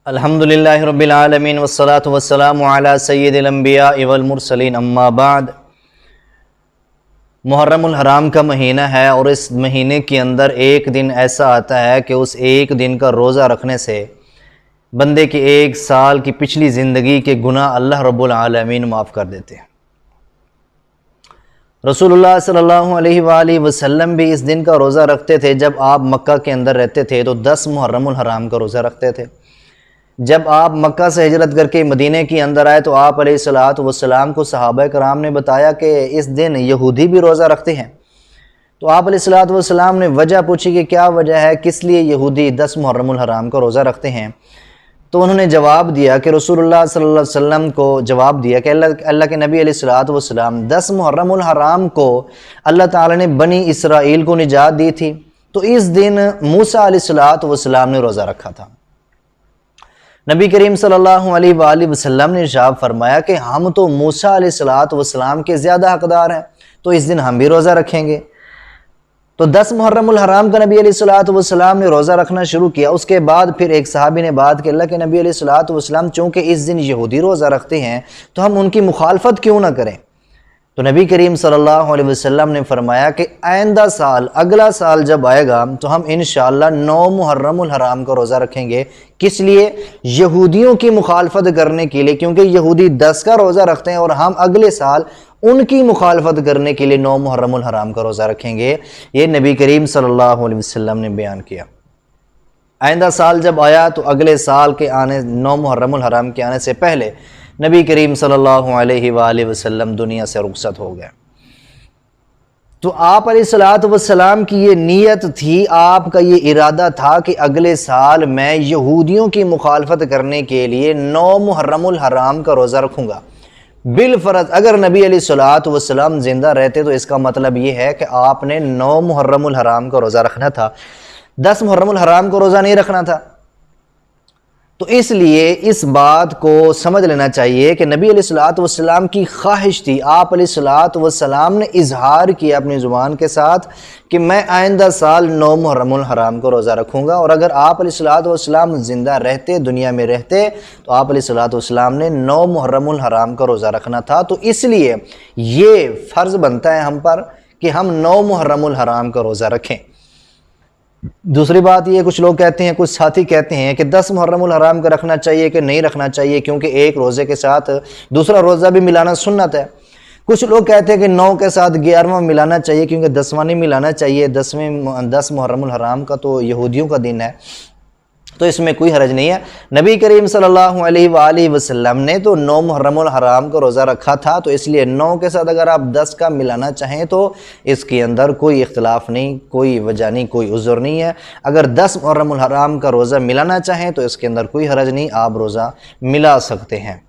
अल्हम्दुलिल्लाहि रब्बिल आलमीन वस्सलातु वस्सलामु अला सय्यिदिल अंबिया वल मुरसलीन अम्मा बाद। मुहर्रमुल हराम का महीना है और इस महीने के अंदर एक दिन ऐसा आता है कि उस एक दिन का रोज़ा रखने से बंदे के एक साल की पिछली ज़िंदगी के गुनाह अल्लाह रब्बुल आलमीन माफ़ कर देते हैं। रसूलुल्लाह सल्लल्लाहु अलैहि वसल्लम भी इस दिन का रोज़ा रखते थे। जब आप मक्का के अंदर रहते थे तो 10 मुहर्रमुल हराम का रोज़ा रखते थे। जब आप मक्का से हिजरत करके मदीने के अंदर आए तो आप अलैहिस्सलातु वस्सलाम को सहाबा कराम ने बताया कि इस दिन यहूदी भी रोज़ा रखते हैं। तो आप अलैहिस्सलातु वस्सलाम ने वजह पूछी कि क्या वजह है, किस लिए यहूदी 10 मुहर्रमुल हराम का रोज़ा रखते हैं। तो उन्होंने जवाब दिया कि रसूलुल्लाह सल्लल्लाहु अलैहि वसल्लम को जवाब दिया कि अल्लाह के नबी अलैहिस्सलातु वस्सलाम 10 मुहर्रमुल हराम को अल्लाह ताला ने बनी इसराइल को निजात दी थी, तो इस दिन मूसा अलैहिस्सलातु वस्सलाम ने रोज़ा रखा था। नबी करीम सल्लल्लाहु अलैहि वसल्लम ने इरशाद फरमाया कि हम तो मूसा अलैहिस्सलातु वस्सलाम के ज़्यादा हकदार हैं, तो इस दिन हम भी रोज़ा रखेंगे। तो 10 मुहर्रमुल हराम का नबी अलैहिस्सलातु वस्सलाम ने रोज़ा रखना शुरू किया। उसके बाद फिर एक सहाबी ने बात की, अल्लाह के नबी अलैहिस्सलातु वस्सलाम चूँकि इस दिन यहूदी रोज़ा रखते हैं तो हम उनकी मुखालफत क्यों ना करें। तो नबी करीम सल्लल्लाहु अलैहि वसल्लम ने फरमाया कि आइंदा साल, अगला साल जब आएगा तो हम इंशाअल्लाह 9 मुहर्रमुल हराम का रोज़ा रखेंगे। किस लिए? यहूदियों की मुखालफत करने के लिए, क्योंकि यहूदी 10 का रोज़ा रखते हैं और हम अगले साल उनकी मुखालफत करने के लिए 9 मुहर्रमुल हराम का रोज़ा रखेंगे। ये नबी करीम सल्लल्लाहु अलैहि वसल्लम ने बयान किया। आइंदा साल जब आया तो अगले साल के आने 9 मुहर्रमुल हराम के आने से पहले नबी करीम सल्लल्लाहु अलैहि वसल्लम दुनिया से रुखसत हो गए। तो आप अलैहिस्सलातु वस्सलाम की ये नीयत थी, आपका ये इरादा था कि अगले साल मैं यहूदियों की मुखालफत करने के लिए 9 मुहर्रमुल हराम का रोज़ा रखूँगा बिल फ़र्ज़। अगर नबी अलैहिस्सलातु वस्सलाम ज़िंदा रहते तो इसका मतलब ये है कि आपने 9 मुहर्रमुल हराम का रोज़ा रखना था, 10 मुहर्रमुल हराम का रोज़ा नहीं रखना था। तो इसलिए इस बात को समझ लेना चाहिए कि नबी अलैहिस्सलातु वस्सलाम की ख्वाहिश थी, आप अलैहिस्सलातु वस्सलाम ने इजहार किया अपनी ज़ुबान के साथ कि मैं आइंदा साल 9 मुहर्रमुल हराम को रोज़ा रखूँगा। और अगर आप अलैहिस्सलातु वस्सलाम ज़िंदा रहते, दुनिया में रहते, तो आप अलैहिस्सलातु वस्सलाम ने 9 मुहर्रमुल हराम का रोज़ा रखना था। तो इसलिए ये फ़र्ज़ बनता है हम पर कि हम 9 मुहर्रमुल हराम का रोज़ा रखें। दूसरी बात ये, कुछ लोग कहते हैं, कुछ साथी कहते हैं कि 10 मुहर्रमुल हराम का रखना चाहिए कि नहीं रखना चाहिए, क्योंकि एक रोज़े के साथ दूसरा रोज़ा भी मिलाना सुन्नत है। कुछ लोग कहते हैं कि 9 के साथ 11वां मिलाना चाहिए, क्योंकि 10वां नहीं मिलाना चाहिए। 10 मुहर्रमुल हराम का तो यहूदियों का दिन है, तो इसमें कोई हरज नहीं है। नबी करीम सल्लल्लाहु अलैहि वसल्लम ने तो 9 मुहर्रमुल हराम का रोज़ा रखा था, तो इसलिए 9 के साथ अगर आप 10 का मिलाना चाहें तो इसके अंदर कोई इख्तिलाफ नहीं, कोई वजह नहीं, कोई उज़्र नहीं है। अगर 10 मुहर्रमुल हराम का रोज़ा मिलाना चाहें तो इसके अंदर कोई हरज नहीं, आप रोज़ा मिला सकते हैं।